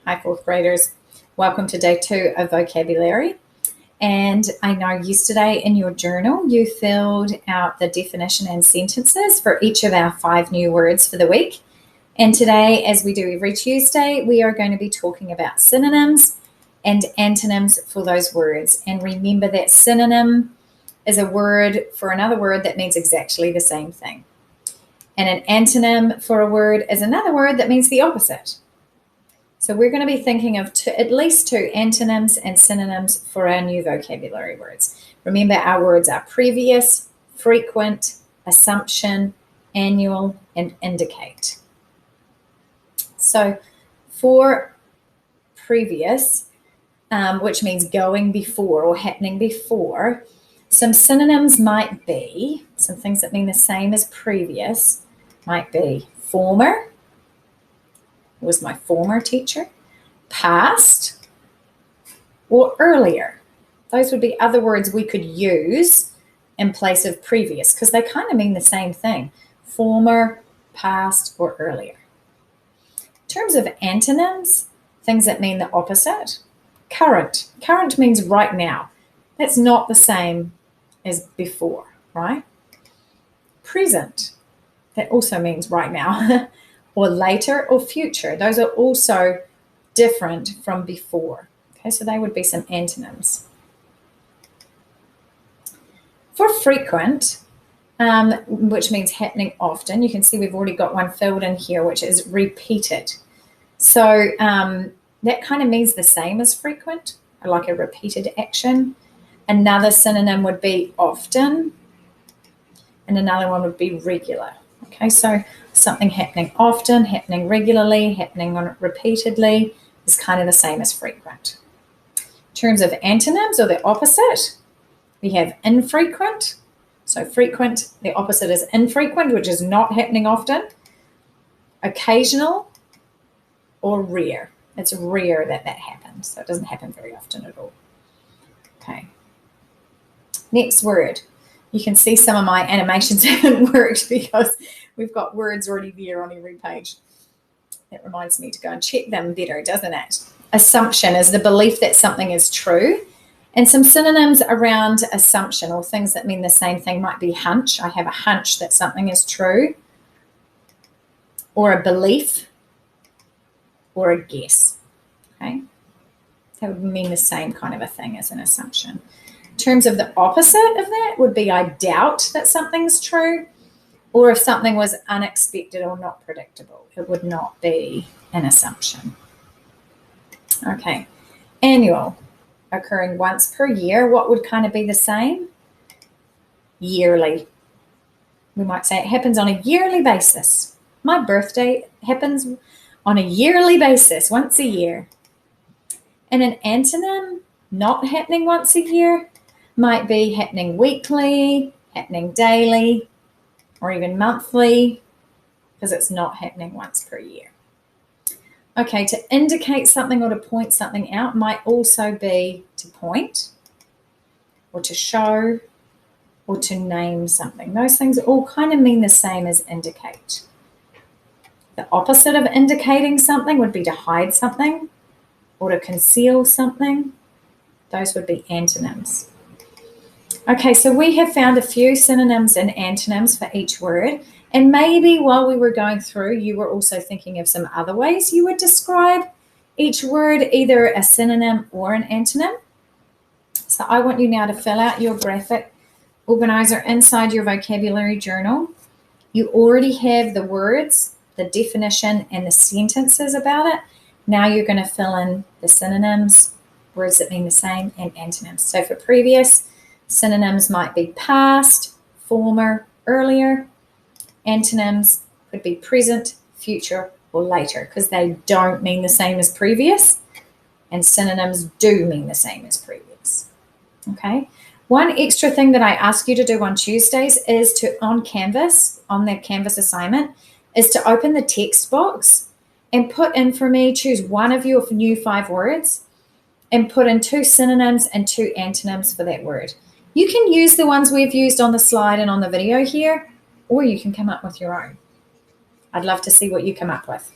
Hi, fourth graders. Welcome to day 2 of vocabulary. And I know yesterday in your journal, you filled out the definition and sentences for each of our 5 new words for the week. And today, as we do every Tuesday, we are going to be talking about synonyms and antonyms for those words. And remember that synonym is a word for another word that means exactly the same thing. And an antonym for a word is another word that means the opposite. So we're going to be thinking of at least 2 antonyms and synonyms for our new vocabulary words. Remember, our words are previous, frequent, assumption, annual, and indicate. So for previous, which means going before or happening before, some synonyms might be, some things that mean the same as previous, might be former, was my former teacher, past, or earlier. Those would be other words we could use in place of previous because they kind of mean the same thing, former, past, or earlier. In terms of antonyms, things that mean the opposite, current. Current means right now. That's not the same as before, right? Present, that also means right now. Or later or future. Those are also different from before. Okay, so they would be some antonyms. For frequent, which means happening often, you can see we've already got one filled in here, which is repeated. So that kind of means the same as frequent, like a repeated action. Another synonym would be often, and another one would be regular. Okay, so something happening often, happening regularly, happening repeatedly is kind of the same as frequent. In terms of antonyms or the opposite, we have infrequent. So frequent, the opposite is infrequent, which is not happening often. Occasional or rare. It's rare that happens, so it doesn't happen very often at all. Okay. Next word. You can see some of my animations haven't worked because we've got words already there on every page. That reminds me to go and check them better, doesn't it? Assumption is the belief that something is true. And some synonyms around assumption or things that mean the same thing might be hunch. I have a hunch that something is true. Or a belief. Or a guess. Okay? That would mean the same kind of a thing as an assumption. In terms of the opposite of that would be I doubt that something's true, or if something was unexpected or not predictable, it would not be an assumption. Okay, annual, occurring once per year, what would kind of be the same? Yearly. We might say it happens on a yearly basis. My birthday happens on a yearly basis, once a year. And an antonym, not happening once a year, might be happening weekly, happening daily, or even monthly, because it's not happening once per year. Okay, to indicate something or to point something out might also be to point, or to show, or to name something. Those things all kind of mean the same as indicate. The opposite of indicating something would be to hide something, or to conceal something. Those would be antonyms. Okay, so we have found a few synonyms and antonyms for each word. And maybe while we were going through, you were also thinking of some other ways you would describe each word, either a synonym or an antonym. So I want you now to fill out your graphic organizer inside your vocabulary journal. You already have the words, the definition, and the sentences about it. Now you're going to fill in the synonyms, words that mean the same, and antonyms. So for previous, synonyms might be past, former, earlier. Antonyms could be present, future, or later because they don't mean the same as previous, and synonyms do mean the same as previous. Okay. One extra thing that I ask you to do on Tuesdays is to, on Canvas, on the Canvas assignment, is to open the text box and put in for me, choose one of your new 5 words and put in 2 synonyms and 2 antonyms for that word. You can use the ones we've used on the slide and on the video here, or you can come up with your own. I'd love to see what you come up with.